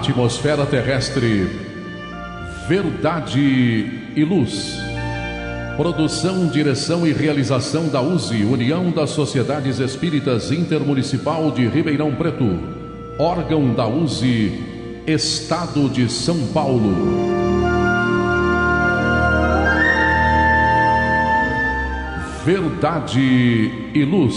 atmosfera terrestre, Verdade e Luz. Produção, direção e realização da USE, União das Sociedades Espíritas Intermunicipal de Ribeirão Preto. Órgão da USE, Estado de São Paulo. Verdade e Luz.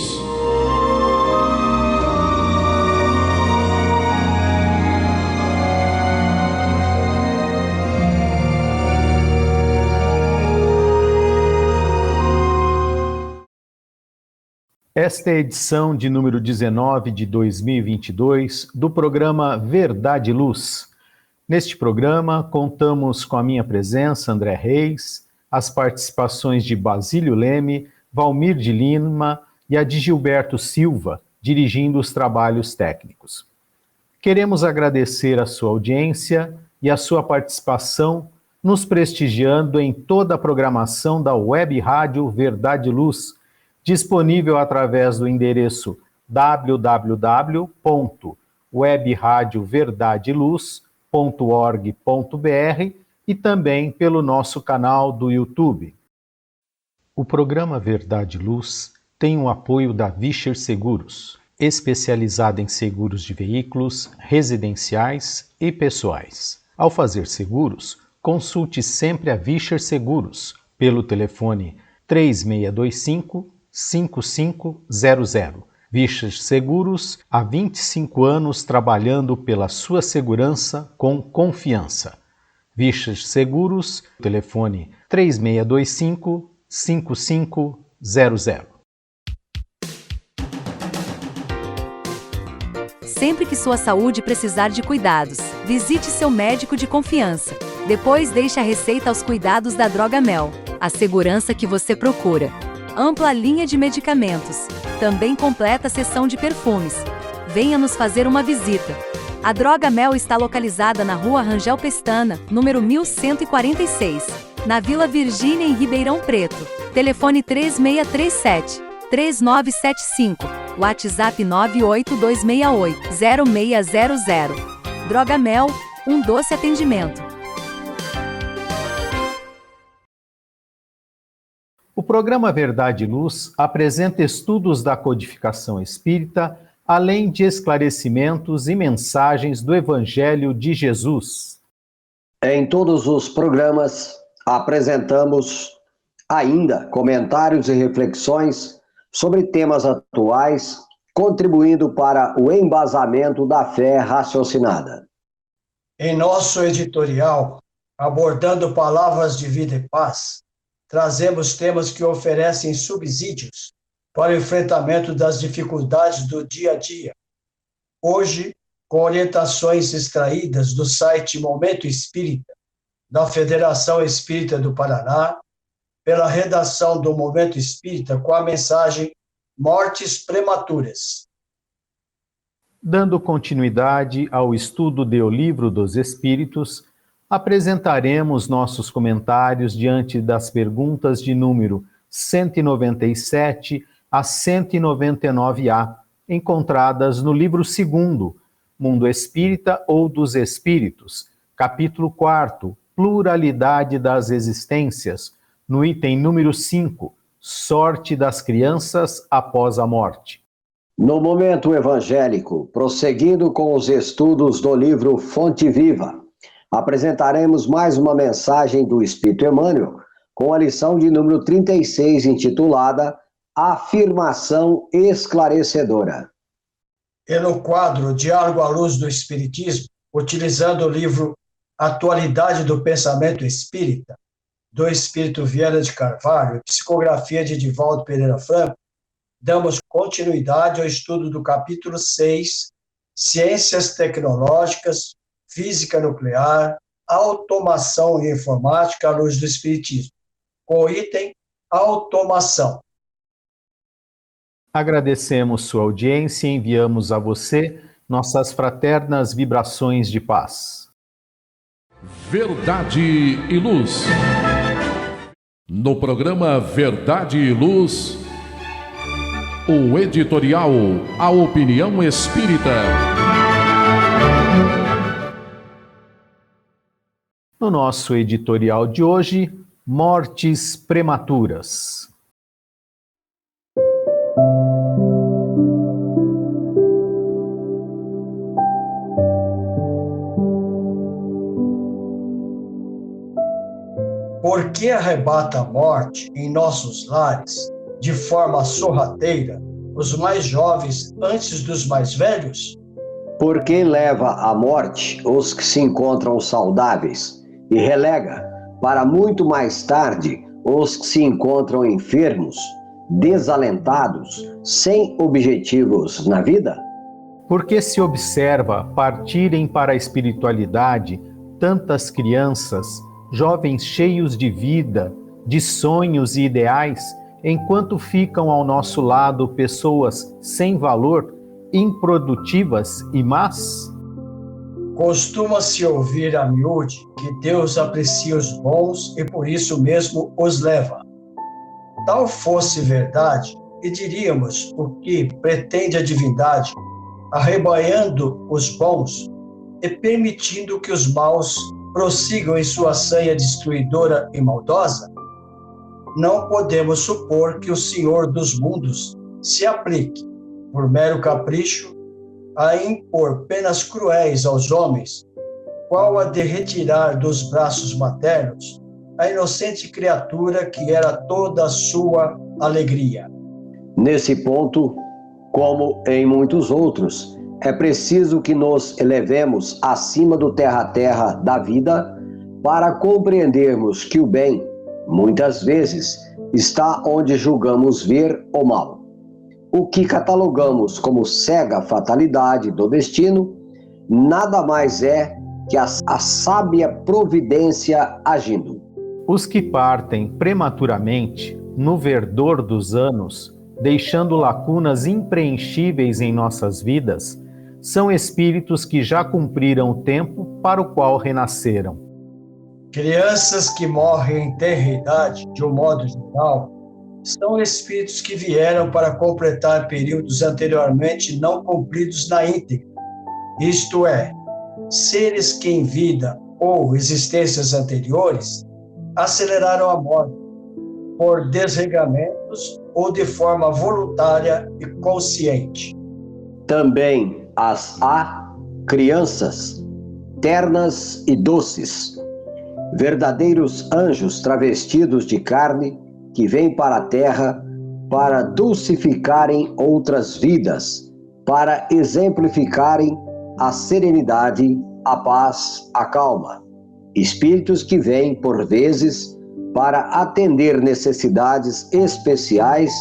Esta é a edição de número 19 de 2022 do programa Verdade e Luz. Neste programa, contamos com a minha presença, André Reis, as participações de Basílio Leme, Valmir de Lima e a de Gilberto Silva, dirigindo os trabalhos técnicos. Queremos agradecer a sua audiência e a sua participação, nos prestigiando em toda a programação da Web Rádio Verdade e Luz, disponível através do endereço www.webradioverdadeluz.org.br e também pelo nosso canal do YouTube. O programa Verdade e Luz tem o apoio da Vischer Seguros, especializada em seguros de veículos, residenciais e pessoais. Ao fazer seguros, consulte sempre a Vischer Seguros pelo telefone 3625-5500. Vischer Seguros, há 25 anos trabalhando pela sua segurança com confiança. Vischer Seguros, telefone 3625-5500. Sempre que sua saúde precisar de cuidados, visite seu médico de confiança. Depois deixe a receita aos cuidados da Droga Mel, a segurança que você procura. Ampla linha de medicamentos, também completa seção de perfumes. Venha nos fazer uma visita. A Droga Mel está localizada na Rua Rangel Pestana, número 1146, na Vila Virgínia, em Ribeirão Preto. Telefone 3637-3975, WhatsApp 98268-0600. Droga Mel, um doce atendimento. O programa Verdade e Luz apresenta estudos da codificação espírita, além de esclarecimentos e mensagens do Evangelho de Jesus. Em todos os programas, apresentamos ainda comentários e reflexões sobre temas atuais, contribuindo para o embasamento da fé raciocinada. Em nosso editorial, abordando palavras de vida e paz, trazemos temas que oferecem subsídios para o enfrentamento das dificuldades do dia a dia. Hoje, com orientações extraídas do site Momento Espírita, da Federação Espírita do Paraná, pela redação do Momento Espírita, com a mensagem Mortes Prematuras. Dando continuidade ao estudo do Livro dos Espíritos, apresentaremos nossos comentários diante das perguntas de número 197 a 199A, encontradas no livro 2º, Mundo Espírita ou dos Espíritos, capítulo 4º, Pluralidade das Existências, no item número 5, Sorte das Crianças após a Morte. No momento evangélico, prosseguindo com os estudos do livro Fonte Viva, apresentaremos mais uma mensagem do Espírito Emmanuel, com a lição de número 36, intitulada Afirmação Esclarecedora. E no quadro Diálogo à Luz do Espiritismo, utilizando o livro Atualidade do Pensamento Espírita, do Espírito Vieira de Carvalho, e psicografia de Edivaldo Pereira Franco, damos continuidade ao estudo do capítulo 6, Ciências Tecnológicas, Física Nuclear, Automação e Informática à Luz do Espiritismo, com o item Automação. Agradecemos sua audiência e enviamos a você nossas fraternas vibrações de paz. Verdade e Luz. No programa Verdade e Luz, o editorial A Opinião Espírita. No nosso editorial de hoje, mortes prematuras. Por que arrebata a morte em nossos lares, de forma sorrateira, os mais jovens antes dos mais velhos? Porque leva à morte os que se encontram saudáveis e relega para muito mais tarde os que se encontram enfermos, desalentados, sem objetivos na vida? Porque se observa partirem para a espiritualidade tantas crianças, jovens cheios de vida, de sonhos e ideais, enquanto ficam ao nosso lado pessoas sem valor, improdutivas e más? Costuma-se ouvir a miúde que Deus aprecia os bons e por isso mesmo os leva. Tal fosse verdade, e diríamos o que pretende a divindade, arrebanhando os bons e permitindo que os maus prossigam em sua sanha destruidora e maldosa? Não podemos supor que o Senhor dos mundos se aplique, por mero capricho, a impor penas cruéis aos homens, qual a de retirar dos braços maternos a inocente criatura que era toda a sua alegria. Nesse ponto, como em muitos outros, é preciso que nos elevemos acima do terra-terra da vida para compreendermos que o bem, muitas vezes, está onde julgamos ver o mal. O que catalogamos como cega fatalidade do destino, nada mais é que a sábia providência agindo. Os que partem prematuramente, no verdor dos anos, deixando lacunas impreenchíveis em nossas vidas, são espíritos que já cumpriram o tempo para o qual renasceram. Crianças que morrem em tenra idade, de um modo geral, são espíritos que vieram para completar períodos anteriormente não cumpridos na íntegra, isto é, seres que em vida ou existências anteriores aceleraram a morte por desregramentos ou de forma voluntária e consciente. Também há crianças ternas e doces, verdadeiros anjos travestidos de carne que vêm para a terra para dulcificarem outras vidas, para exemplificarem a serenidade, a paz, a calma. Espíritos que vêm, por vezes, para atender necessidades especiais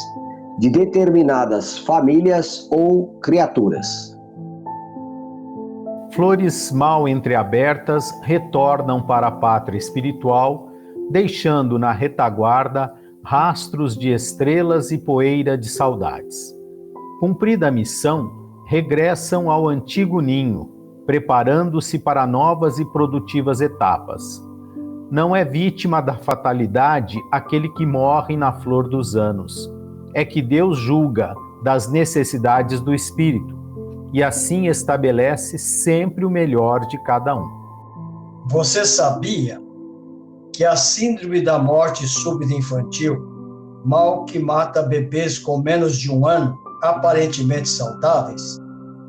de determinadas famílias ou criaturas. Flores mal entreabertas retornam para a pátria espiritual, deixando na retaguarda rastros de estrelas e poeira de saudades. Cumprida a missão, regressam ao antigo ninho, preparando-se para novas e produtivas etapas. Não é vítima da fatalidade aquele que morre na flor dos anos. É que Deus julga das necessidades do espírito e assim estabelece sempre o melhor de cada um. Você sabia que a síndrome da morte súbita infantil, mal que mata bebês com menos de 1 ano, aparentemente saudáveis,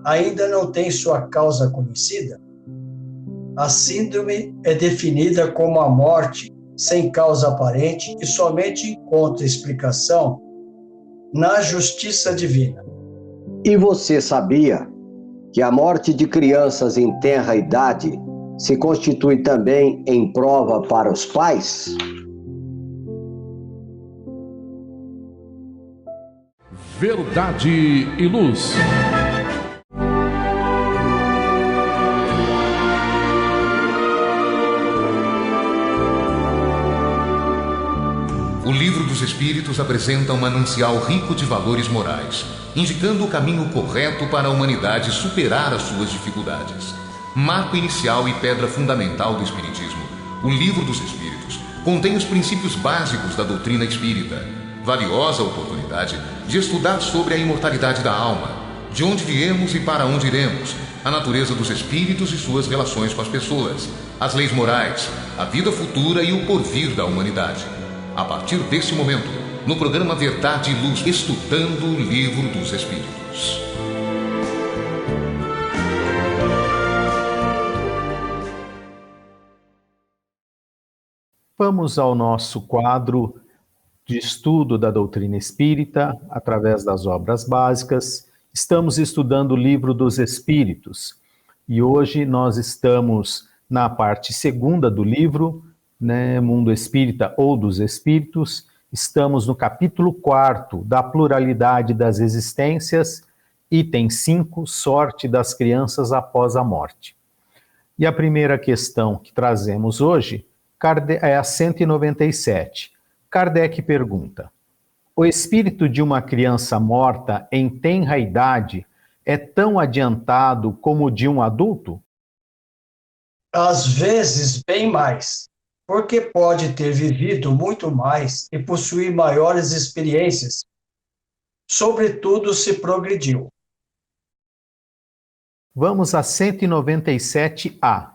ainda não tem sua causa conhecida? A síndrome é definida como a morte sem causa aparente e somente encontra explicação na justiça divina. E você sabia que a morte de crianças em tenra idade se constitui também em prova para os pais? Verdade e Luz. O Livro dos Espíritos apresenta um manancial rico de valores morais, indicando o caminho correto para a humanidade superar as suas dificuldades. Marco inicial e pedra fundamental do Espiritismo, o Livro dos Espíritos contém os princípios básicos da doutrina espírita. Valiosa oportunidade de estudar sobre a imortalidade da alma, de onde viemos e para onde iremos, a natureza dos espíritos e suas relações com as pessoas, as leis morais, a vida futura e o porvir da humanidade. A partir desse momento, no programa Verdade e Luz, estudando o Livro dos Espíritos. Vamos ao nosso quadro de estudo da doutrina espírita através das obras básicas. Estamos estudando o Livro dos Espíritos e hoje nós estamos na parte segunda do livro, né, Mundo Espírita ou dos Espíritos. Estamos no capítulo 4 da pluralidade das existências, item 5, sorte das crianças após a morte. E a primeira questão que trazemos hoje é a 197. Kardec pergunta: o espírito de uma criança morta em tenra idade é tão adiantado como o de um adulto? Às vezes, bem mais, porque pode ter vivido muito mais e possuir maiores experiências. Sobretudo, se progrediu. Vamos a 197A.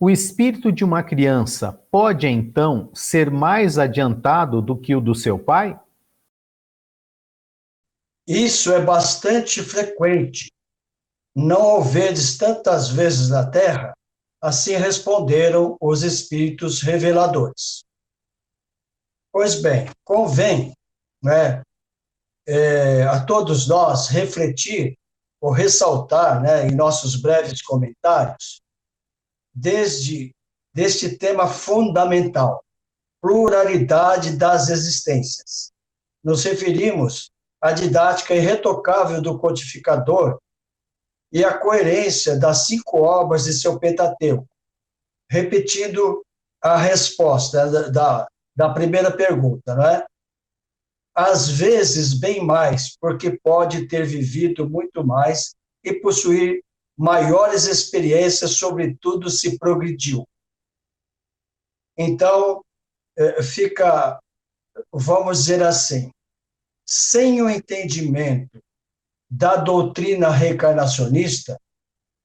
O espírito de uma criança pode, então, ser mais adiantado do que o do seu pai? Isso é bastante frequente. Não o vedes tantas vezes na Terra? Assim responderam os espíritos reveladores. Pois bem, convém, né, a todos nós refletir ou ressaltar, né, em nossos breves comentários, deste tema fundamental, pluralidade das existências. Nos referimos à didática irretocável do codificador e à coerência das 5 obras de seu Pentateuco, repetindo a resposta da primeira pergunta, não é? Às vezes, bem mais, porque pode ter vivido muito mais e possuir maiores experiências, sobretudo se progrediu. Então, fica, vamos dizer assim, sem o entendimento da doutrina reencarnacionista,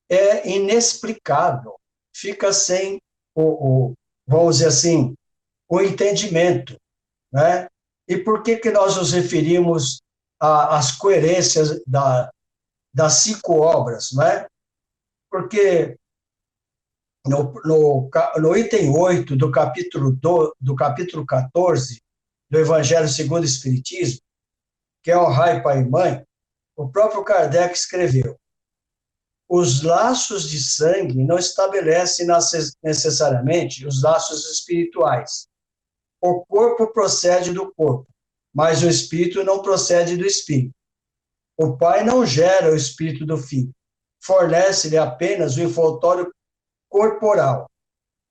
é inexplicável, fica sem vamos dizer assim, o entendimento, né? E por que nós nos referimos às coerências das 5 obras, né? Porque no item 8 do capítulo 14 do Evangelho segundo o Espiritismo, que é honrar pai e mãe, o próprio Kardec escreveu: os laços de sangue não estabelecem necessariamente os laços espirituais. O corpo procede do corpo, mas o espírito não procede do espírito. O pai não gera o espírito do filho, fornece-lhe apenas o envoltório corporal,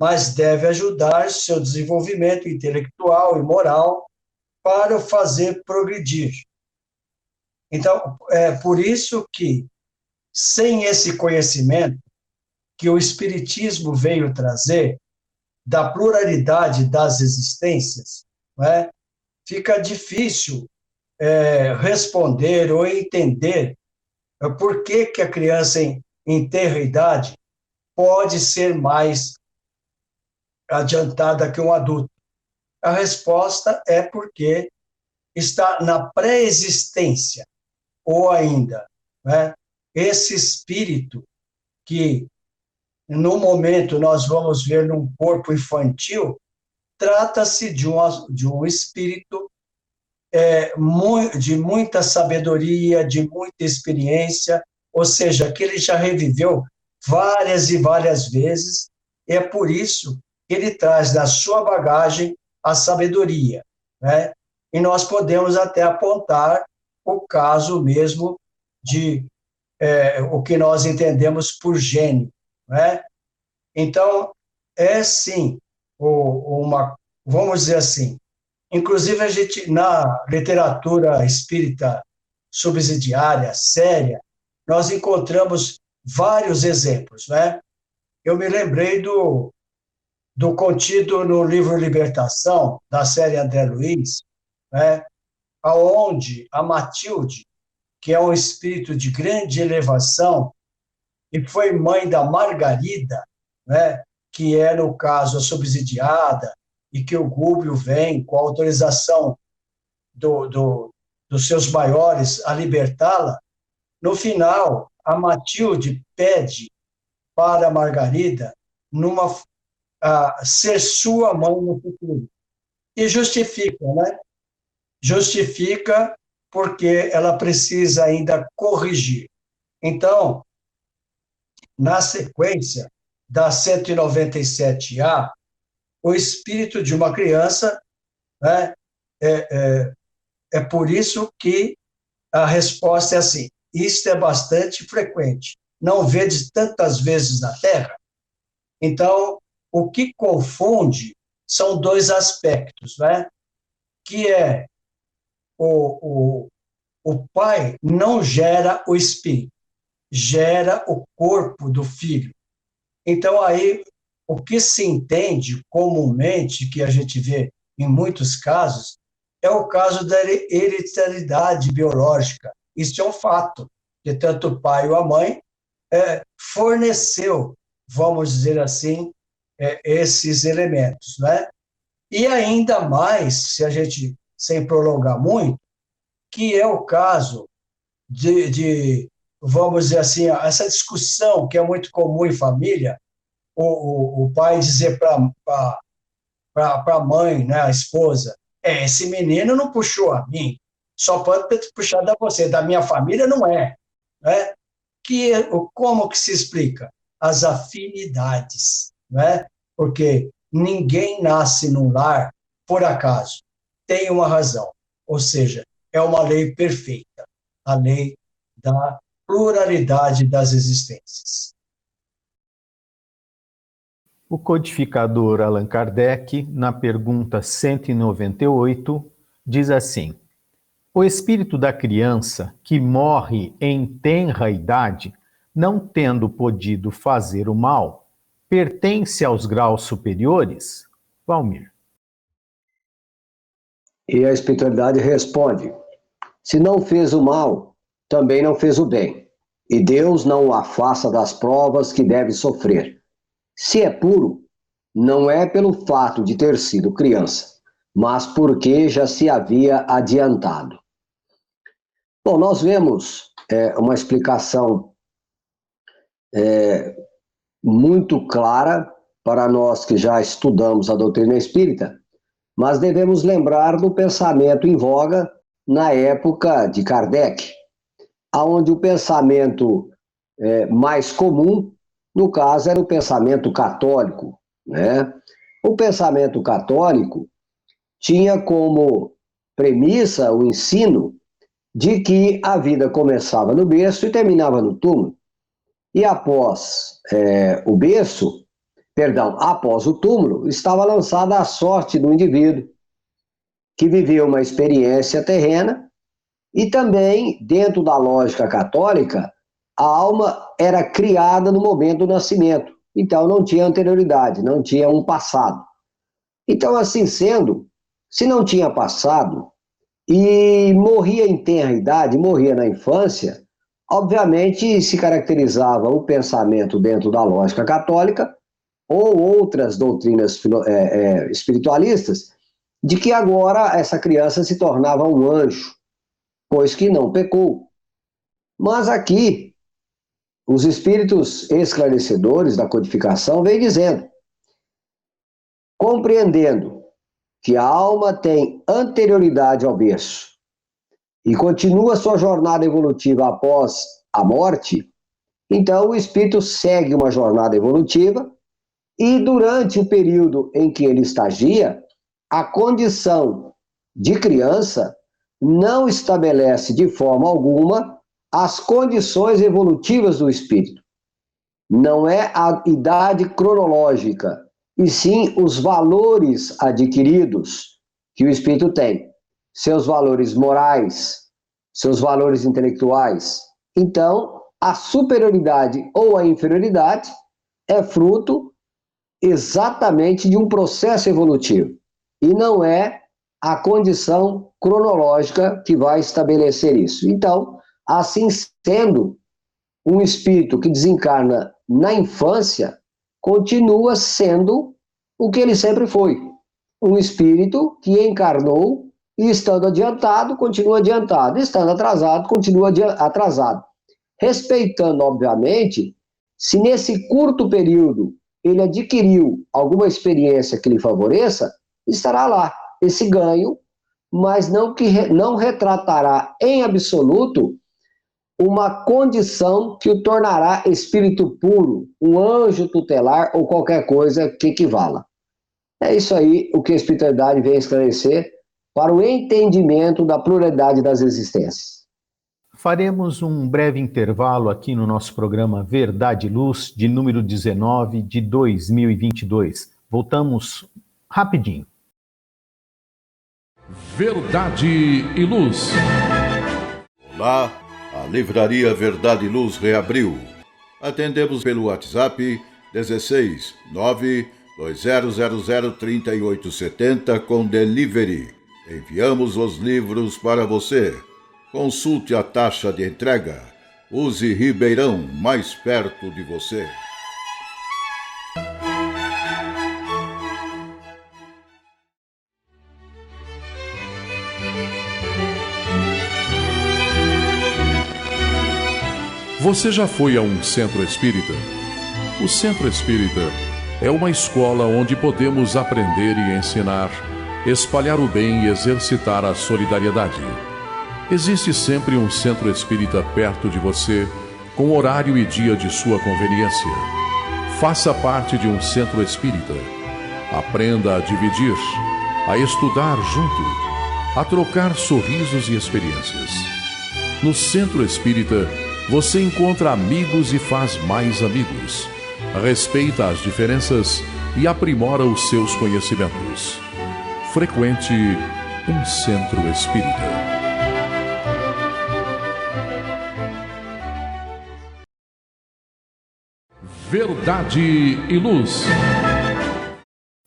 mas deve ajudar seu desenvolvimento intelectual e moral para o fazer progredir. Então, é por isso que, sem esse conhecimento que o Espiritismo veio trazer, da pluralidade das existências, não é? Fica difícil responder ou entender por que a criança em tenra idade pode ser mais adiantada que um adulto. A resposta é porque está na pré-existência, ou ainda, né, esse espírito que, no momento, nós vamos ver num corpo infantil, trata-se de um espírito de muita sabedoria, de muita experiência, ou seja, que ele já reviveu várias e várias vezes, e é por isso que ele traz na sua bagagem a sabedoria, né? E nós podemos até apontar o caso mesmo de o que nós entendemos por gênio, né? Então, é sim vamos dizer assim, inclusive a gente, na literatura espírita subsidiária, séria, nós encontramos vários exemplos, né? Eu me lembrei do contido no livro Libertação, da série André Luiz, né? Onde a Matilde, que é um espírito de grande elevação, e foi mãe da Margarida, né? que é, no caso, a subsidiada, e que o Gúbio vem com a autorização dos seus maiores a libertá-la, no final, a Matilde pede para a Margarida ser sua mãe no futuro. E justifica, né? Justifica porque ela precisa ainda corrigir. Então, na sequência da 197A, o espírito de uma criança, né, é por isso que a resposta é assim: isto é bastante frequente, não vedes tantas vezes na Terra? Então, o que confunde são dois aspectos, né? Que é o pai não gera o espírito, gera o corpo do filho. Então, aí, o que se entende comumente, que a gente vê em muitos casos, é o caso da hereditariedade biológica. Isso é um fato, que tanto o pai ou a mãe forneceu, vamos dizer assim, esses elementos, né? E ainda mais, se a gente, sem prolongar muito, que é o caso vamos dizer assim, essa discussão que é muito comum em família, o pai dizer para a mãe, né, a esposa, esse menino não puxou a mim, só pode ter puxado a você, da minha família não é, né? Como que se explica? As afinidades, né? Porque ninguém nasce num lar por acaso, tem uma razão, ou seja, é uma lei perfeita, a lei da pluralidade das existências. O codificador Allan Kardec, na pergunta 198, diz assim: o espírito da criança que morre em tenra idade, não tendo podido fazer o mal, pertence aos graus superiores? Valmir. E a espiritualidade responde: se não fez o mal, também não fez o bem. E Deus não o afasta das provas que deve sofrer. Se é puro, não é pelo fato de ter sido criança, mas porque já se havia adiantado. Bom, nós vemos uma explicação muito clara para nós que já estudamos a doutrina espírita, mas devemos lembrar do pensamento em voga na época de Kardec, onde o pensamento mais comum, no caso, era o pensamento católico, né? O pensamento católico tinha como premissa o ensino de que a vida começava no berço e terminava no túmulo. E após após o túmulo, estava lançada a sorte do indivíduo que viveu uma experiência terrena. E também, dentro da lógica católica, a alma era criada no momento do nascimento. Então, não tinha anterioridade, não tinha um passado. Então, assim sendo, se não tinha passado e morria em tenra idade, morria na infância, obviamente se caracterizava o pensamento dentro da lógica católica ou outras doutrinas espiritualistas de que agora essa criança se tornava um anjo, pois que não pecou. Mas aqui, os espíritos esclarecedores da codificação vêm dizendo, compreendendo que a alma tem anterioridade ao berço e continua sua jornada evolutiva após a morte, então o espírito segue uma jornada evolutiva e durante o período em que ele estagia, a condição de criança não estabelece de forma alguma as condições evolutivas do espírito. Não é a idade cronológica, e sim os valores adquiridos que o espírito tem, seus valores morais, seus valores intelectuais. Então, a superioridade ou a inferioridade é fruto exatamente de um processo evolutivo, e não é a condição cronológica que vai estabelecer isso. Então, assim sendo, um espírito que desencarna na infância, continua sendo o que ele sempre foi. Um espírito que encarnou e, estando adiantado, continua adiantado. Estando atrasado, continua atrasado. Respeitando, obviamente, se nesse curto período ele adquiriu alguma experiência que lhe favoreça, estará lá esse ganho, mas não retratará em absoluto uma condição que o tornará espírito puro, um anjo tutelar ou qualquer coisa que equivala. É isso aí o que a espiritualidade vem esclarecer para o entendimento da pluralidade das existências. Faremos um breve intervalo aqui no nosso programa Verdade e Luz, de número 19 de 2022. Voltamos rapidinho. Verdade e Luz. Olá, a Livraria Verdade e Luz reabriu. Atendemos pelo WhatsApp 16 92000 3870 com delivery. Enviamos os livros para você. Consulte a taxa de entrega. Use Ribeirão, mais perto de você. Você já foi a um centro espírita? O centro espírita é uma escola onde podemos aprender e ensinar, espalhar o bem e exercitar a solidariedade. Existe sempre um centro espírita perto de você, com horário e dia de sua conveniência. Faça parte de um centro espírita. Aprenda a dividir, a estudar junto, a trocar sorrisos e experiências. No centro espírita, você encontra amigos e faz mais amigos. Respeita as diferenças e aprimora os seus conhecimentos. Frequente um centro espírita. Verdade e Luz.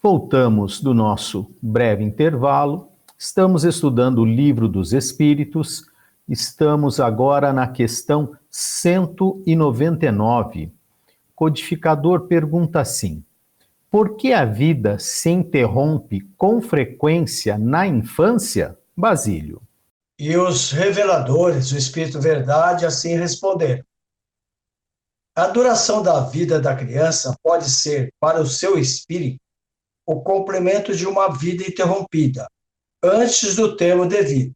Voltamos do nosso breve intervalo. Estamos estudando o Livro dos Espíritos. Estamos agora na questão 199. O codificador pergunta assim: por que a vida se interrompe com frequência na infância, Basílio? E os reveladores, o Espírito Verdade, assim responderam: a duração da vida da criança pode ser, para o seu espírito, o complemento de uma vida interrompida, antes do termo devido.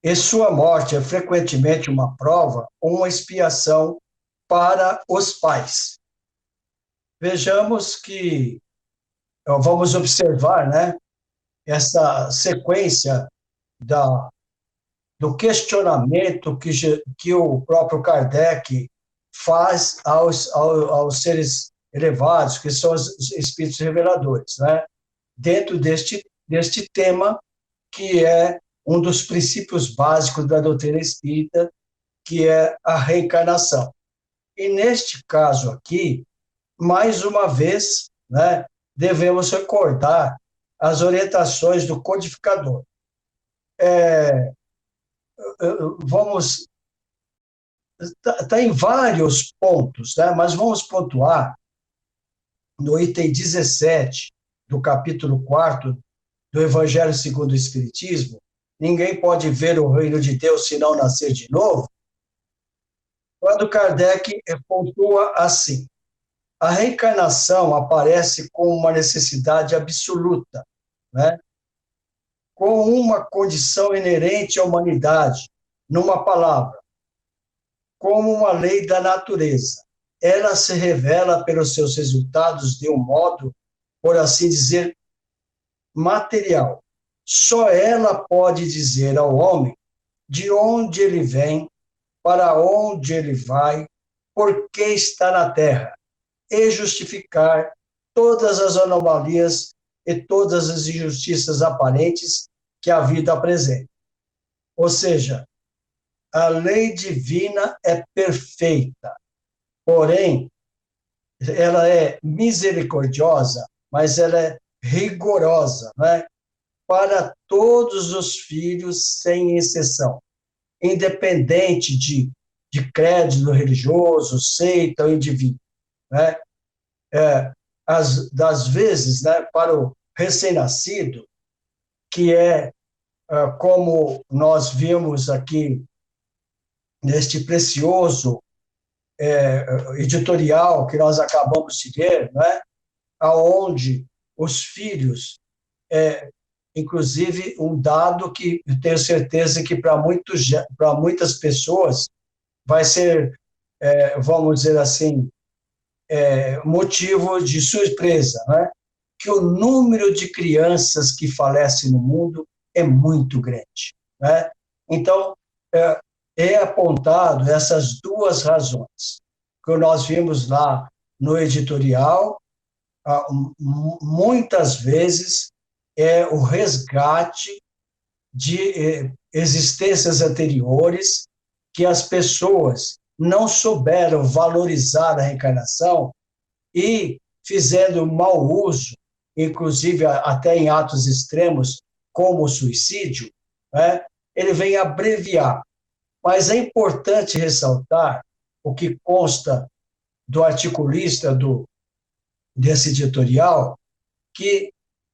E sua morte é frequentemente uma prova ou uma expiação para os pais. Vejamos que, vamos observar, né, essa sequência do questionamento que o próprio Kardec faz aos seres elevados, que são os espíritos reveladores, né? Dentro deste tema, que é um dos princípios básicos da doutrina espírita, que é a reencarnação. E neste caso aqui, mais uma vez, né, devemos recordar as orientações do codificador. Está em vários pontos, né? Mas vamos pontuar no item 17 do capítulo 4 do Evangelho segundo o Espiritismo: ninguém pode ver o reino de Deus se não nascer de novo. Quando Kardec pontua assim: a reencarnação aparece como uma necessidade absoluta, né? Com uma condição inerente à humanidade, numa palavra, como uma lei da natureza. Ela se revela pelos seus resultados de um modo, por assim dizer, material. Só ela pode dizer ao homem de onde ele vem, para onde ele vai, por que está na Terra, e justificar todas as anomalias e todas as injustiças aparentes que a vida apresenta. Ou seja, a lei divina é perfeita, porém, ela é misericordiosa, mas ela é rigorosa, né? Para todos os filhos, sem exceção, independente de credo religioso, seita ou indivíduo, né? das vezes, né, para o recém-nascido, que como nós vimos aqui neste precioso editorial que nós acabamos de ler, né, aonde os filhos, inclusive um dado que eu tenho certeza que para muitas pessoas vai ser, vamos dizer assim, motivo de surpresa, né? Que o número de crianças que falecem no mundo é muito grande, né? Então, apontado essas duas razões que nós vimos lá no editorial. Muitas vezes é o resgate de existências anteriores que as pessoas não souberam valorizar a reencarnação e fizeram mau uso, inclusive até em atos extremos, como o suicídio, né? Ele vem abreviar. Mas é importante ressaltar o que consta do articulista desse editorial, que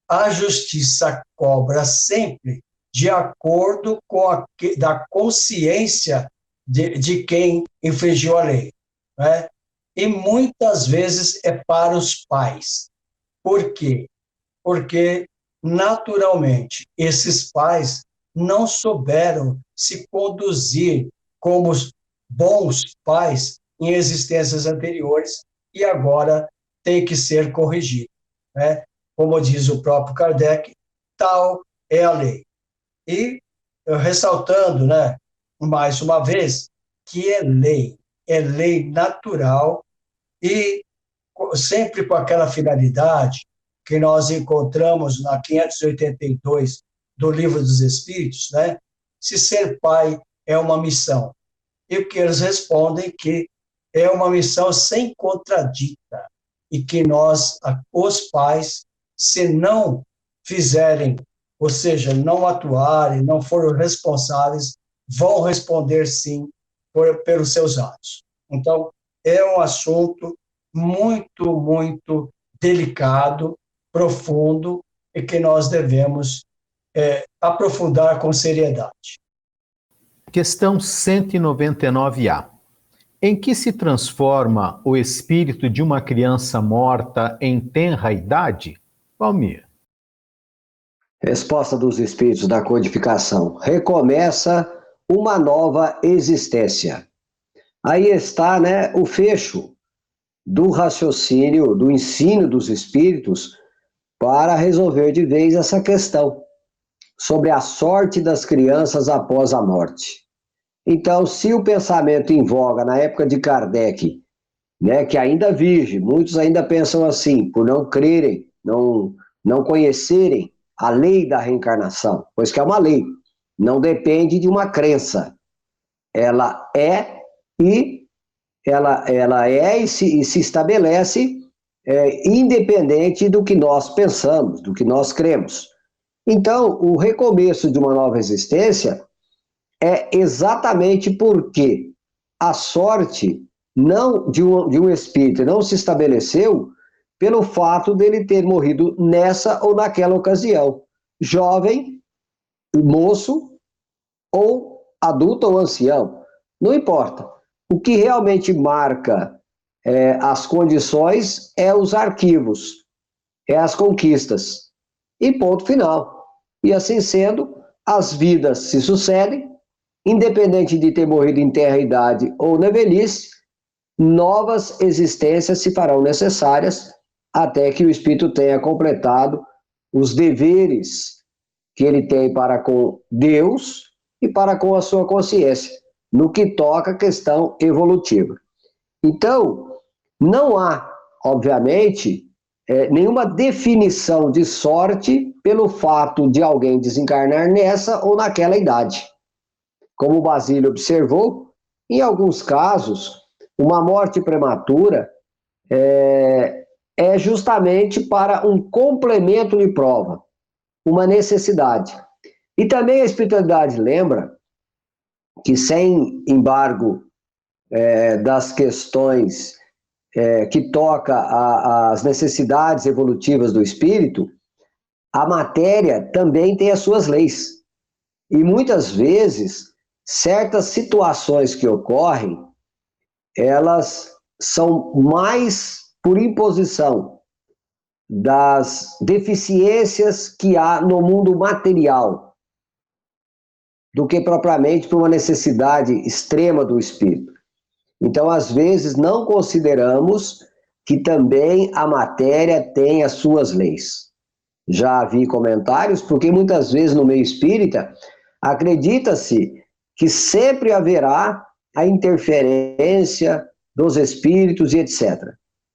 a justiça cobra sempre de acordo com da consciência de quem infringiu a lei, né? E muitas vezes é para os pais. Por quê? Porque, naturalmente, esses pais não souberam se conduzir como bons pais em existências anteriores e agora tem que ser corrigido, né? Como diz o próprio Kardec, tal é a lei. E ressaltando, né, mais uma vez, que é lei natural e sempre com aquela finalidade que nós encontramos na 582 do Livro dos Espíritos, né? Se ser pai é uma missão. E o que eles respondem que é uma missão sem contradita e que nós, os pais, se não fizerem, ou seja, não atuarem, não forem responsáveis, vão responder sim pelos seus atos. Então, é um assunto muito, muito delicado, profundo, e que nós devemos aprofundar com seriedade. Questão 199A. Em que se transforma o espírito de uma criança morta em tenra idade? Valmir. Resposta dos espíritos da codificação. Recomeça uma nova existência. Aí está, né, o fecho do raciocínio, do ensino dos espíritos para resolver de vez essa questão sobre a sorte das crianças após a morte. Então, se o pensamento em voga na época de Kardec, né, que ainda virgem, muitos ainda pensam assim, por não crerem, não conhecerem a lei da reencarnação, pois que é uma lei, não depende de uma crença. Ela é e se estabelece independente do que nós pensamos, do que nós cremos. Então, o recomeço de uma nova existência é exatamente porque a sorte não de um espírito não se estabeleceu pelo fato dele ter morrido nessa ou naquela ocasião, jovem, moço, ou adulto ou ancião, não importa. O que realmente marca as condições é os arquivos, é as conquistas, e ponto final. E assim sendo, as vidas se sucedem, independente de ter morrido em tenra idade ou na velhice, novas existências se farão necessárias até que o espírito tenha completado os deveres que ele tem para com Deus e para com a sua consciência, no que toca a questão evolutiva. Então, não há, obviamente, nenhuma definição de sorte pelo fato de alguém desencarnar nessa ou naquela idade. Como o Basílio observou, em alguns casos, uma morte prematura é justamente para um complemento de prova, uma necessidade. E também a espiritualidade lembra que sem embargo das questões que toca às necessidades evolutivas do espírito, a matéria também tem as suas leis. E muitas vezes, certas situações que ocorrem, elas são mais por imposição das deficiências que há no mundo material, do que propriamente por uma necessidade extrema do espírito. Então, às vezes, não consideramos que também a matéria tem as suas leis. Já vi comentários, porque muitas vezes no meio espírita acredita-se que sempre haverá a interferência dos espíritos e etc.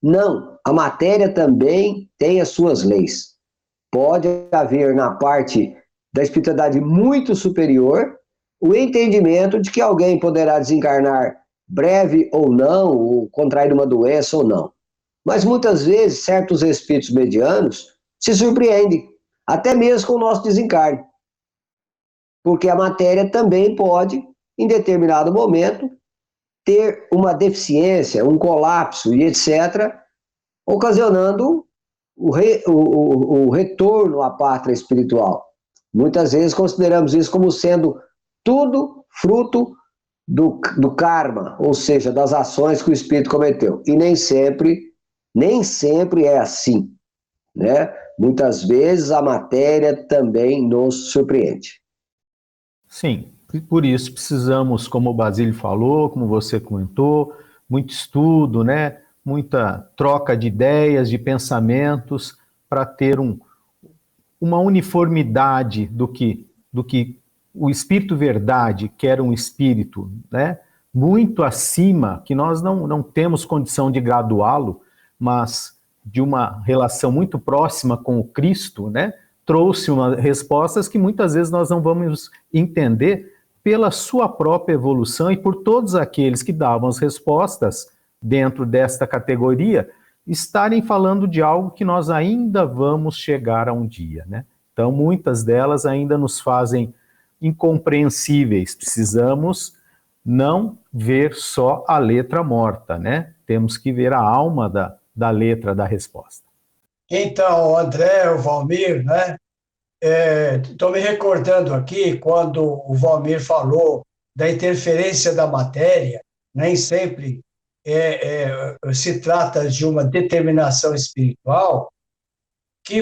Não, a matéria também tem as suas leis. Pode haver na parte da espiritualidade muito superior o entendimento de que alguém poderá desencarnar breve ou não, ou contrair uma doença ou não. Mas muitas vezes certos espíritos medianos se surpreendem, até mesmo com o nosso desencarne. Porque a matéria também pode, em determinado momento, ter uma deficiência, um colapso e etc., ocasionando o retorno à pátria espiritual. Muitas vezes consideramos isso como sendo tudo fruto do karma, ou seja, das ações que o espírito cometeu. E nem sempre é assim, né? Muitas vezes a matéria também nos surpreende. Sim, por isso precisamos, como o Basílio falou, como você comentou, muito estudo, né? Muita troca de ideias, de pensamentos, para ter uma uniformidade do que o Espírito Verdade, que era um espírito, né, muito acima, que nós não temos condição de graduá-lo, mas de uma relação muito próxima com o Cristo, né, trouxe respostas que muitas vezes nós não vamos entender pela sua própria evolução e por todos aqueles que davam as respostas dentro desta categoria, estarem falando de algo que nós ainda vamos chegar a um dia, né? Então, muitas delas ainda nos fazem incompreensíveis. Precisamos não ver só a letra morta, né? Temos que ver a alma da letra da resposta. Então, o André, o Valmir, né? Estou me recordando aqui quando o Valmir falou da interferência da matéria, nem sempre se trata de uma determinação espiritual, que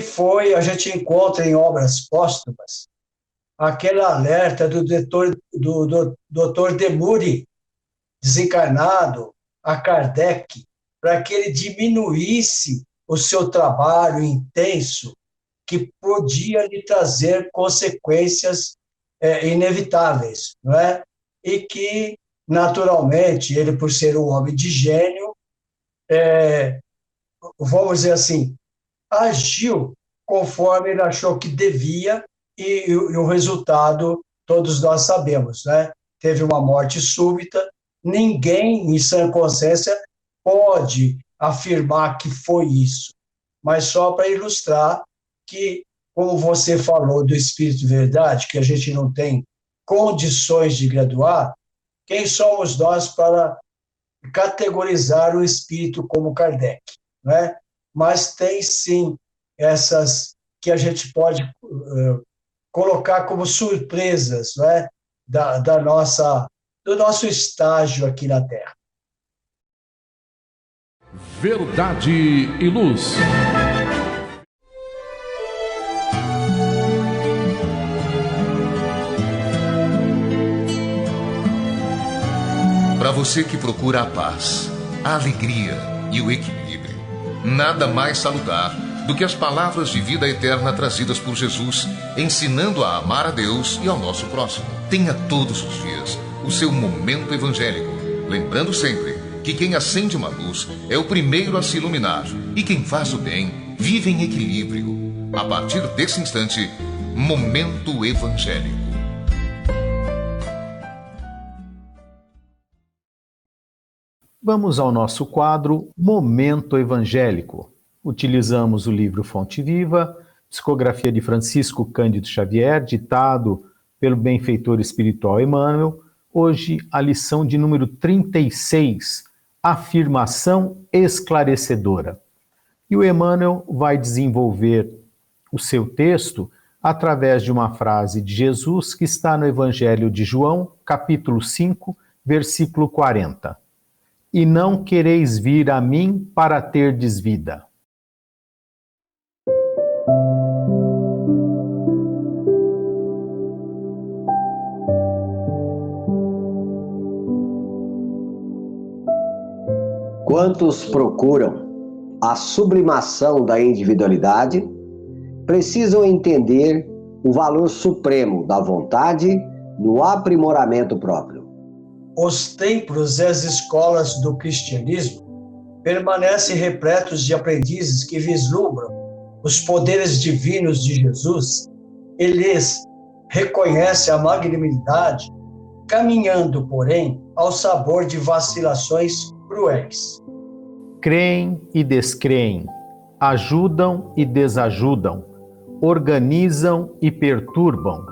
a gente encontra em obras póstumas, aquele alerta do Dr. Demuri, desencarnado, a Kardec, para que ele diminuísse o seu trabalho intenso, que podia lhe trazer consequências inevitáveis, não é? E que, naturalmente, ele, por ser um homem de gênio, vamos dizer assim, agiu conforme ele achou que devia, e o resultado todos nós sabemos, né? Teve uma morte súbita, ninguém em sã consciência pode afirmar que foi isso, mas só para ilustrar que, como você falou do Espírito Verdade, que a gente não tem condições de graduar, quem somos nós para categorizar o Espírito como Kardec, né? Mas tem sim essas que a gente pode colocar como surpresas, né? Do nosso estágio aqui na Terra. Verdade e Luz. Para você que procura a paz, a alegria e o equilíbrio, nada mais salutar do que as palavras de vida eterna trazidas por Jesus, ensinando a amar a Deus e ao nosso próximo. Tenha todos os dias o seu momento evangélico, lembrando sempre que quem acende uma luz é o primeiro a se iluminar e quem faz o bem vive em equilíbrio. A partir desse instante, Momento Evangélico. Vamos ao nosso quadro Momento Evangélico. Utilizamos o livro Fonte Viva, psicografia de Francisco Cândido Xavier, ditado pelo benfeitor espiritual Emmanuel. Hoje, a lição de número 36, afirmação esclarecedora. E o Emmanuel vai desenvolver o seu texto através de uma frase de Jesus que está no Evangelho de João, capítulo 5, versículo 40. E não quereis vir a mim para terdes vida. Quantos procuram a sublimação da individualidade precisam entender o valor supremo da vontade no aprimoramento próprio. Os templos e as escolas do cristianismo permanecem repletos de aprendizes que vislumbram os poderes divinos de Jesus e lhes reconhecem a magnanimidade, caminhando, porém, ao sabor de vacilações cruéis. Creem e descreem, ajudam e desajudam, organizam e perturbam,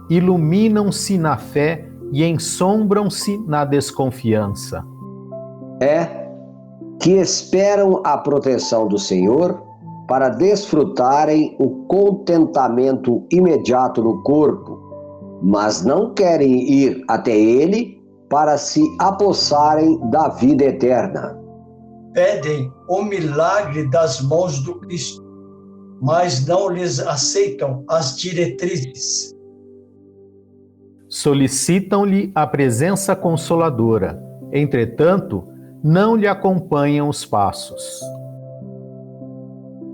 iluminam-se na fé e ensombram-se na desconfiança. Que esperam a proteção do Senhor para desfrutarem o contentamento imediato no corpo, mas não querem ir até Ele para se apossarem da vida eterna. Pedem o milagre das mãos do Cristo, mas não lhes aceitam as diretrizes. Solicitam-lhe a presença consoladora, entretanto, não lhe acompanham os passos.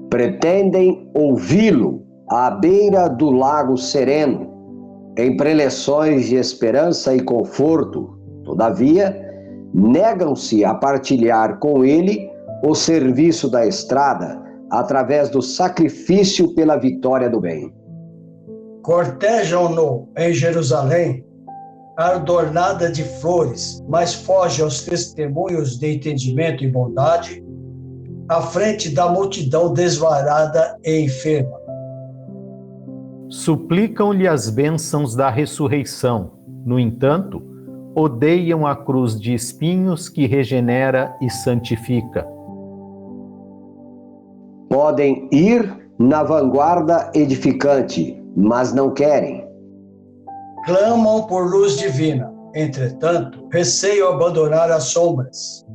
Pretendem ouvi-lo à beira do lago sereno, em preleções de esperança e conforto. Todavia, negam-se a partilhar com ele o serviço da estrada através do sacrifício pela vitória do bem. Cortejam-no em Jerusalém, adornada de flores, mas foge aos testemunhos de entendimento e bondade, à frente da multidão desvarada e enferma. Suplicam-lhe as bênçãos da ressurreição, no entanto, odeiam a cruz de espinhos que regenera e santifica. Podem ir na vanguarda edificante, mas não querem. Clamam por luz divina, entretanto, receiam abandonar as sombras.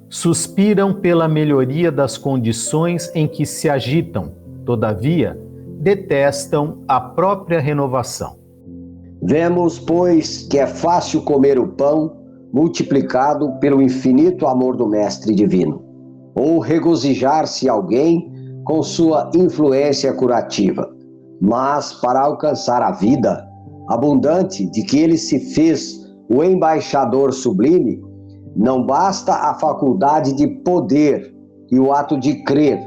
Suspiram pela melhoria das condições em que se agitam, todavia, detestam a própria renovação. Vemos, pois, que é fácil comer o pão multiplicado pelo infinito amor do Mestre Divino, ou regozijar-se alguém com sua influência curativa. Mas, para alcançar a vida abundante de que ele se fez o embaixador sublime, não basta a faculdade de poder e o ato de crer,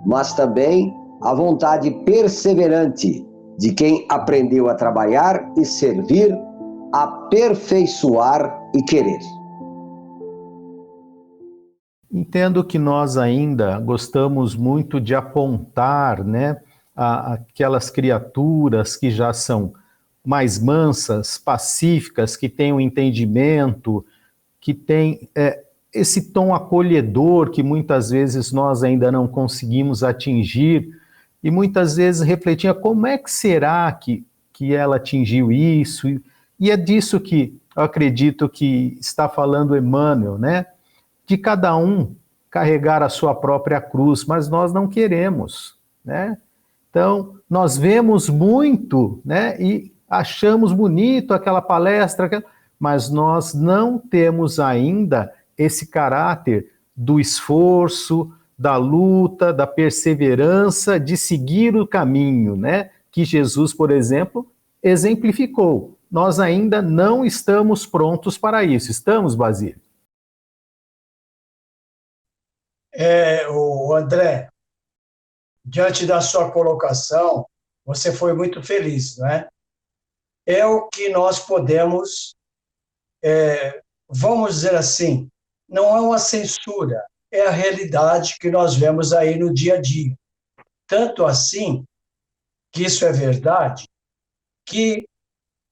mas também a vontade perseverante de quem aprendeu a trabalhar e servir, aperfeiçoar e querer. Entendo que nós ainda gostamos muito de apontar, aquelas criaturas que já são mais mansas, pacíficas, que têm um entendimento, que têm esse tom acolhedor que muitas vezes nós ainda não conseguimos atingir, e muitas vezes refletir como é que será que ela atingiu isso, e é disso que eu acredito que está falando Emmanuel, de cada um carregar a sua própria cruz, mas nós não queremos, Então, nós vemos muito, e achamos bonito aquela palestra, mas nós não temos ainda esse caráter do esforço, da luta, da perseverança, de seguir o caminho, que Jesus, por exemplo, exemplificou. Nós ainda não estamos prontos para isso. Estamos, Basílio? O André, diante da sua colocação, você foi muito feliz, não é? É o que nós podemos, vamos dizer assim, não é uma censura, é a realidade que nós vemos aí no dia a dia. Tanto assim, que isso é verdade, que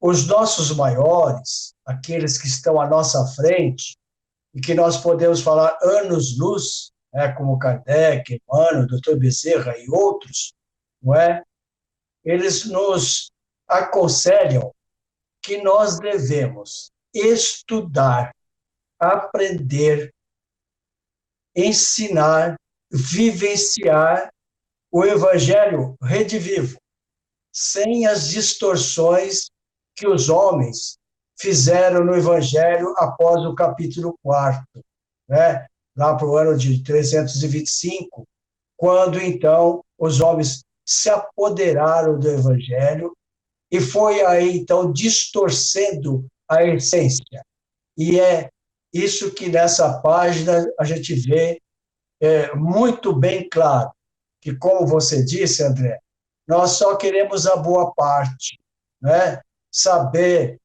os nossos maiores, aqueles que estão à nossa frente, e que nós podemos falar anos-luz, né, como Kardec, Emmanuel, Dr. Bezerra e outros, não é? Eles nos aconselham que nós devemos estudar, aprender, ensinar, vivenciar o Evangelho redivivo, sem as distorções que os homens fizeram no Evangelho após o capítulo 4º, né? Lá para o ano de 325, quando, então, os homens se apoderaram do Evangelho e foi aí, então, distorcendo a essência. E é isso que nessa página a gente vê muito bem claro, que, como você disse, André, nós só queremos a boa parte, né? Saber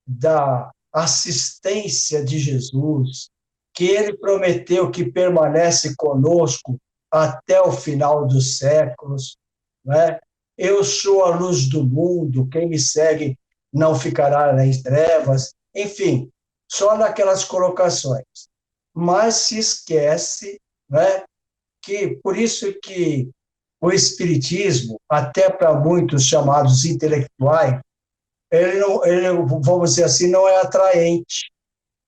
da assistência de Jesus, que ele prometeu que permanece conosco até o final dos séculos, né? Eu sou a luz do mundo, quem me segue não ficará nas trevas, enfim, só naquelas colocações. Mas se esquece, né, que por isso que o Espiritismo, até para muitos chamados intelectuais, ele, vamos dizer assim, não é atraente,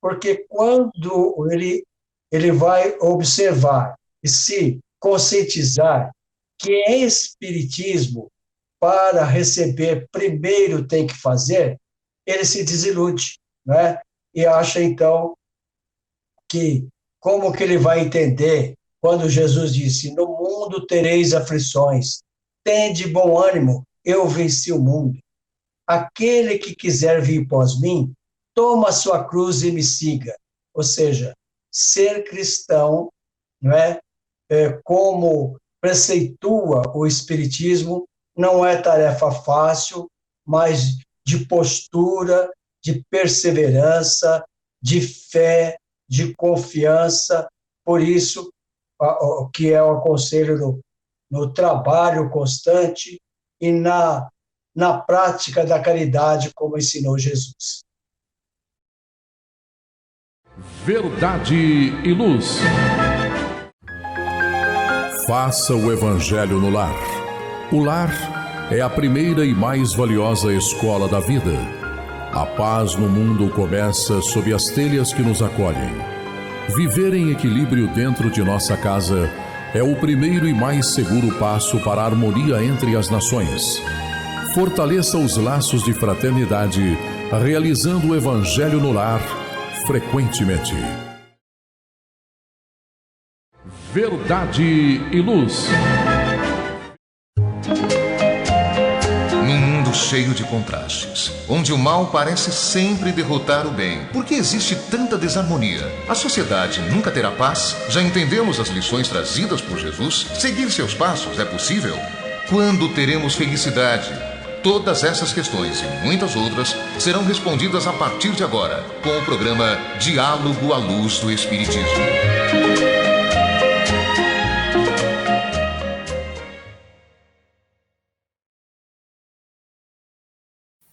porque quando ele vai observar e se conscientizar que em Espiritismo, para receber, primeiro tem que fazer, ele se desilude, né? E acha, então, que como que ele vai entender quando Jesus disse, no mundo tereis aflições, tende bom ânimo, eu venci o mundo. Aquele que quiser vir após mim, toma a sua cruz e me siga. Ou seja, ser cristão, não é? Como preceitua o Espiritismo, não é tarefa fácil, mas de postura, de perseverança, de fé, de confiança. Por isso, o que é o aconselho no trabalho constante e na prática da caridade, como ensinou Jesus. Verdade e luz. Faça o Evangelho no lar. O lar é a primeira e mais valiosa escola da vida. A paz no mundo começa sob as telhas que nos acolhem. Viver em equilíbrio dentro de nossa casa é o primeiro e mais seguro passo para a harmonia entre as nações. Fortaleça os laços de fraternidade, realizando o Evangelho no lar frequentemente. Verdade e luz. Num mundo cheio de contrastes, onde o mal parece sempre derrotar o bem, por que existe tanta desarmonia? A sociedade nunca terá paz? Já entendemos as lições trazidas por Jesus? Seguir seus passos é possível? Quando teremos felicidade? Todas essas questões e muitas outras serão respondidas a partir de agora, com o programa Diálogo à Luz do Espiritismo.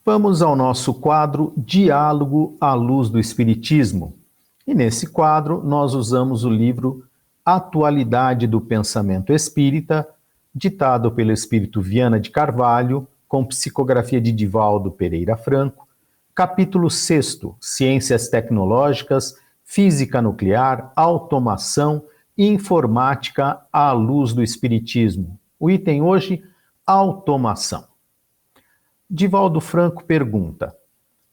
Vamos ao nosso quadro Diálogo à Luz do Espiritismo. E nesse quadro nós usamos o livro Atualidade do Pensamento Espírita, ditado pelo Espírito Viana de Carvalho, com psicografia de Divaldo Pereira Franco, capítulo 6º, Ciências Tecnológicas, Física Nuclear, Automação e Informática à Luz do Espiritismo. O item hoje, Automação. Divaldo Franco pergunta: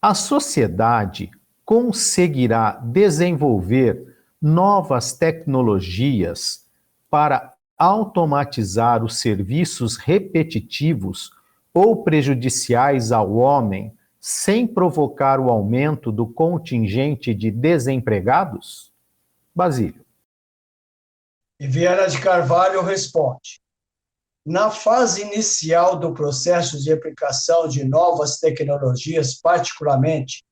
a sociedade conseguirá desenvolver novas tecnologias para automatizar os serviços repetitivos ou prejudiciais ao homem sem provocar o aumento do contingente de desempregados? Basílio. E Viana de Carvalho responde: na fase inicial do processo de aplicação de novas tecnologias, particularmente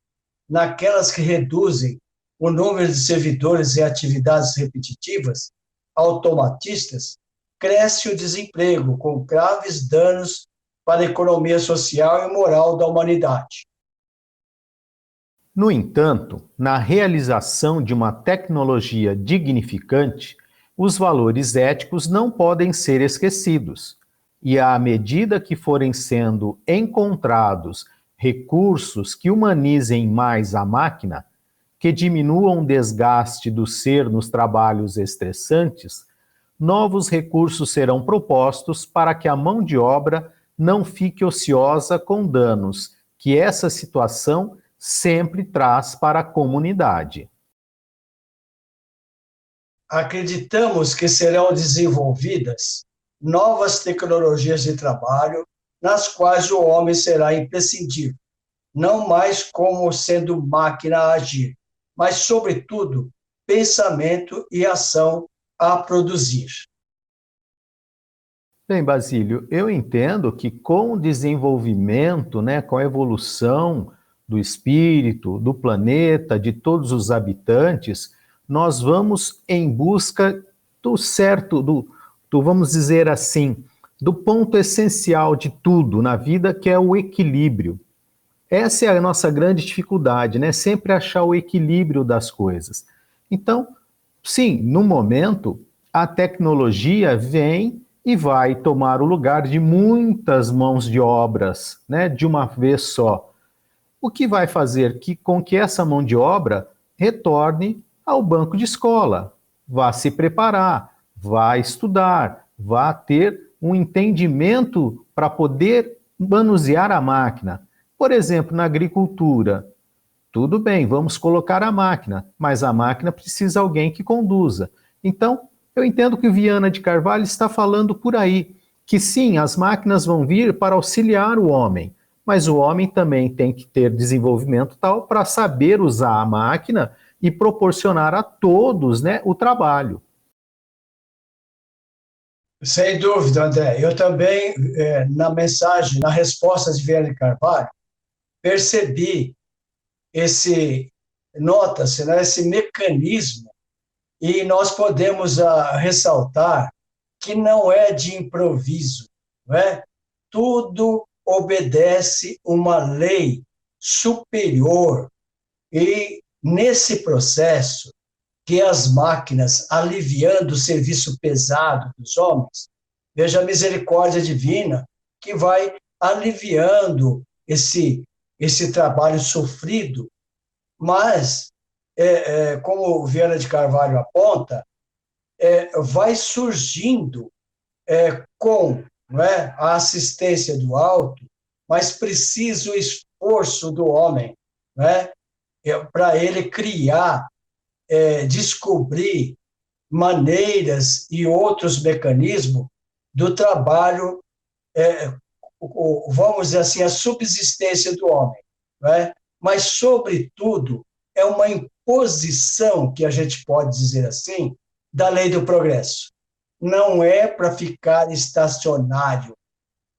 naquelas que reduzem o número de servidores em atividades repetitivas, automatistas, cresce o desemprego, com graves danos para a economia social e moral da humanidade. No entanto, na realização de uma tecnologia dignificante, os valores éticos não podem ser esquecidos. E à medida que forem sendo encontrados recursos que humanizem mais a máquina, que diminuam o desgaste do ser nos trabalhos estressantes, novos recursos serão propostos para que a mão de obra não fique ociosa com danos que essa situação sempre traz para a comunidade. Acreditamos que serão desenvolvidas novas tecnologias de trabalho nas quais o homem será imprescindível, não mais como sendo máquina a agir, mas, sobretudo, pensamento e ação a produzir. Bem, Basílio, eu entendo que com o desenvolvimento, com a evolução do espírito, do planeta, de todos os habitantes, nós vamos em busca do certo, vamos dizer assim, do ponto essencial de tudo na vida, que é o equilíbrio. Essa é a nossa grande dificuldade, sempre achar o equilíbrio das coisas. Então, sim, no momento, a tecnologia vem e vai tomar o lugar de muitas mãos de obras, de uma vez só. O que vai fazer com que essa mão de obra retorne ao banco de escola, vá se preparar, vá estudar, vá ter um entendimento para poder manusear a máquina. Por exemplo, na agricultura, tudo bem, vamos colocar a máquina, mas a máquina precisa de alguém que conduza. Então, eu entendo que o Viana de Carvalho está falando por aí, que sim, as máquinas vão vir para auxiliar o homem, mas o homem também tem que ter desenvolvimento tal para saber usar a máquina e proporcionar a todos, o trabalho. Sem dúvida, André. Eu também, na mensagem, na resposta de Viana de Carvalho, percebi nota-se, esse mecanismo, e nós podemos ressaltar que não é de improviso, não é? Tudo obedece uma lei superior, e nesse processo que as máquinas, aliviando o serviço pesado dos homens, veja a misericórdia divina que vai aliviando esse trabalho sofrido, mas, como o Viana de Carvalho aponta, vai surgindo com a assistência do alto, mas precisa o esforço do homem, para ele criar, descobrir maneiras e outros mecanismos do trabalho, vamos dizer assim, a subsistência do homem, mas, sobretudo, é uma imposição, que a gente pode dizer assim, da lei do progresso. Não é para ficar estacionário,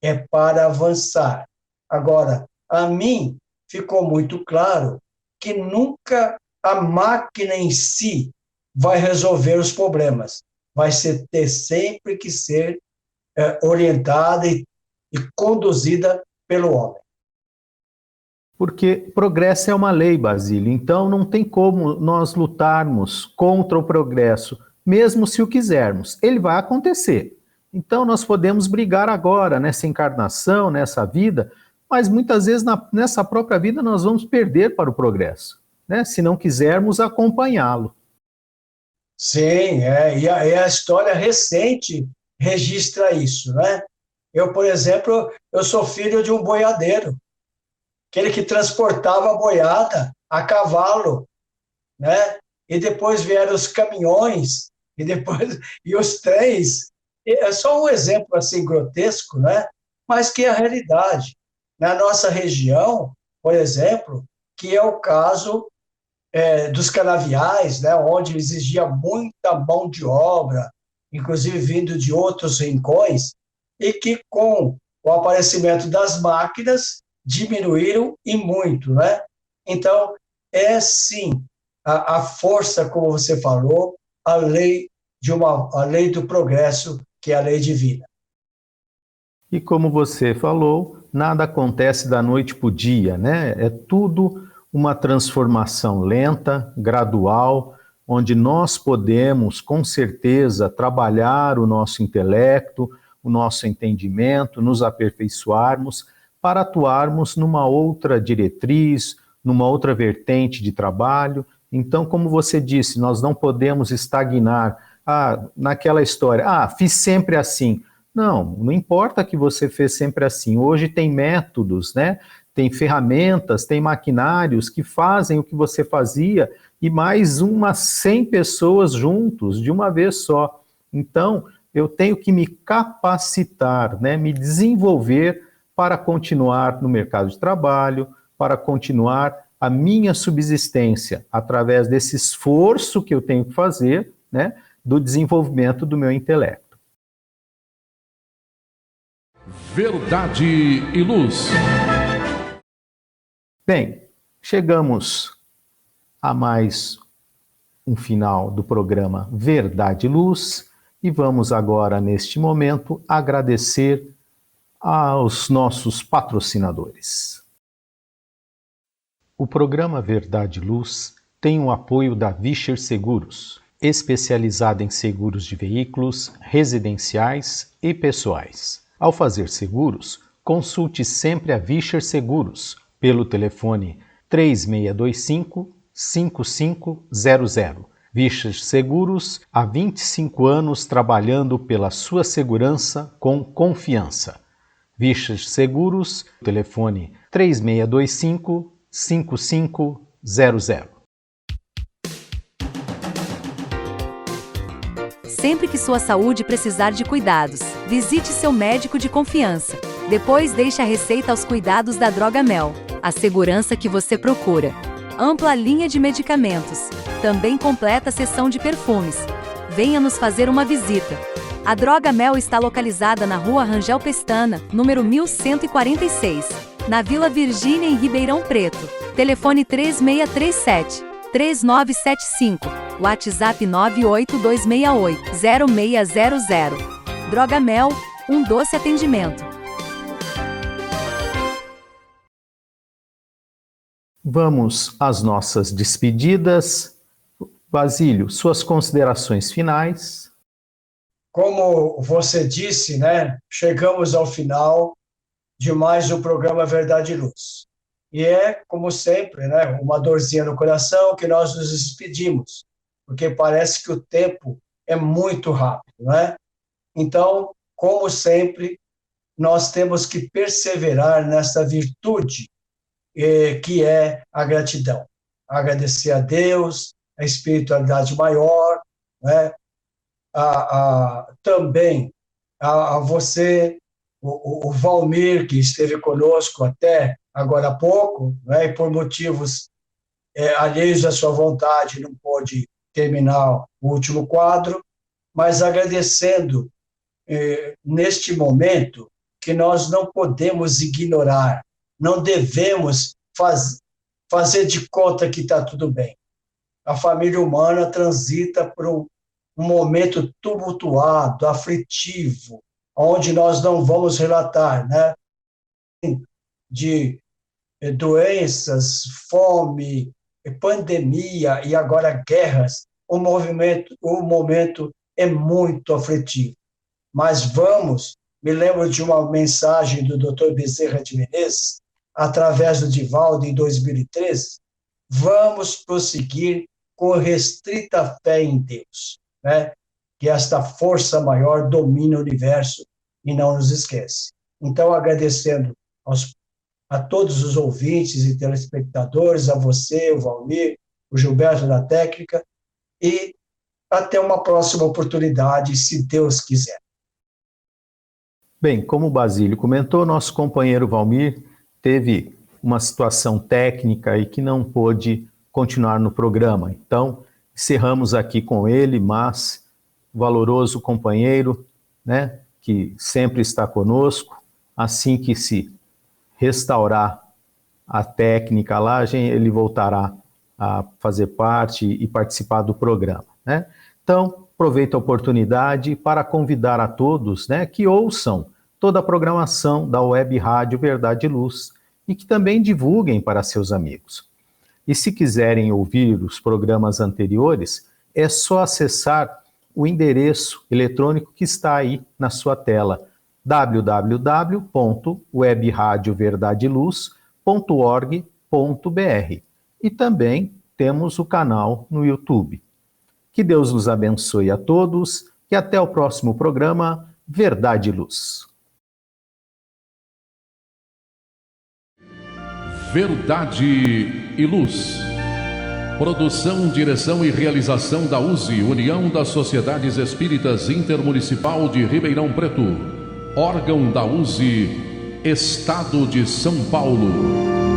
é para avançar. Agora, a mim ficou muito claro que nunca a máquina em si vai resolver os problemas. Vai ter sempre que ser orientada e conduzida pelo homem. Porque progresso é uma lei, Basílio, então não tem como nós lutarmos contra o progresso, mesmo se o quisermos. Ele vai acontecer. Então nós podemos brigar agora, nessa encarnação, nessa vida, mas muitas vezes nessa própria vida nós vamos perder para o progresso, se não quisermos acompanhá-lo. Sim, e a história recente registra isso, Eu, por exemplo, eu sou filho de um boiadeiro, aquele que transportava a boiada a cavalo, E depois vieram os caminhões, e os trens. É só um exemplo assim grotesco, Mas que é a realidade. Na nossa região, por exemplo, que é o caso dos canaviais, onde exigia muita mão de obra, inclusive vindo de outros rincões, e que com o aparecimento das máquinas diminuíram e muito, Então, sim, a força, como você falou, a lei do progresso, que é a lei divina. E como você falou, nada acontece da noite para o dia, É tudo uma transformação lenta, gradual, onde nós podemos, com certeza, trabalhar o nosso intelecto, o nosso entendimento, nos aperfeiçoarmos para atuarmos numa outra diretriz, numa outra vertente de trabalho. Então, como você disse, nós não podemos estagnar naquela história, fiz sempre assim. Não importa que você fez sempre assim. Hoje tem métodos, né? Tem ferramentas, tem maquinários que fazem o que você fazia e mais umas 100 pessoas juntos, de uma vez só. Então, eu tenho que me capacitar, né? Me desenvolver para continuar no mercado de trabalho, para continuar a minha subsistência através desse esforço que eu tenho que fazer, né? Do desenvolvimento do meu intelecto. Verdade e Luz. Bem, chegamos a mais um final do programa Verdade e Luz e vamos agora, neste momento, agradecer aos nossos patrocinadores. O programa Verdade e Luz tem o apoio da Vischer Seguros, especializada em seguros de veículos, residenciais e pessoais. Ao fazer seguros, consulte sempre a Vischer Seguros pelo telefone 3625-5500. Vischer Seguros, há 25 anos trabalhando pela sua segurança com confiança. Vischer Seguros, telefone 3625-5500. Sempre que sua saúde precisar de cuidados, visite seu médico de confiança. Depois deixe a receita aos cuidados da Droga Mel, a segurança que você procura. Ampla linha de medicamentos. Também completa seção de perfumes. Venha nos fazer uma visita. A Droga Mel está localizada na Rua Rangel Pestana, número 1146, na Vila Virgínia, em Ribeirão Preto. Telefone 3637-3975. WhatsApp 98268-0600. Droga Mel, um doce atendimento. Vamos às nossas despedidas. Basílio, suas considerações finais. Como você disse, né, chegamos ao final de mais um programa Verdade e Luz. E é, como sempre, né, uma dorzinha no coração que nós nos despedimos, porque parece que o tempo é muito rápido, né? Então, como sempre, nós temos que perseverar nessa virtude que é a gratidão. Agradecer a Deus, a espiritualidade maior, né? Também a você, o Valmir, que esteve conosco até agora há pouco, né? E por motivos alheios à sua vontade não pôde terminar o último quadro, mas agradecendo neste momento que nós não podemos ignorar, não devemos fazer de conta que está tudo bem. A família humana transita por um momento tumultuado, aflitivo, onde nós não vamos relatar, né, de doenças, fome, pandemia e agora guerras. O momento é muito aflitivo. Mas me lembro de uma mensagem do Dr. Bezerra de Menezes, através do Divaldo, em 2013, vamos prosseguir com restrita fé em Deus, né? Que esta força maior domina o universo e não nos esquece. Então, agradecendo a todos os ouvintes e telespectadores, a você, o Valmir, o Gilberto da Técnica, e até uma próxima oportunidade, se Deus quiser. Bem, como o Basílio comentou, nosso companheiro Valmir teve uma situação técnica e que não pôde continuar no programa. Então, encerramos aqui com ele, mas valoroso companheiro, né, que sempre está conosco. Assim que se restaurar a técnica lá, ele voltará a fazer parte e participar do programa, né? Então, aproveito a oportunidade para convidar a todos, né, que ouçam toda a programação da Web Rádio Verdade e Luz e que também divulguem para seus amigos. E se quiserem ouvir os programas anteriores, é só acessar o endereço eletrônico que está aí na sua tela, www.webradioverdadeluz.org.br. E também temos o canal no YouTube. Que Deus nos abençoe a todos e até o próximo programa Verdade e Luz. Verdade e Luz. Produção, direção e realização da USE, União das Sociedades Espíritas Intermunicipal de Ribeirão Preto. Órgão da USE, Estado de São Paulo.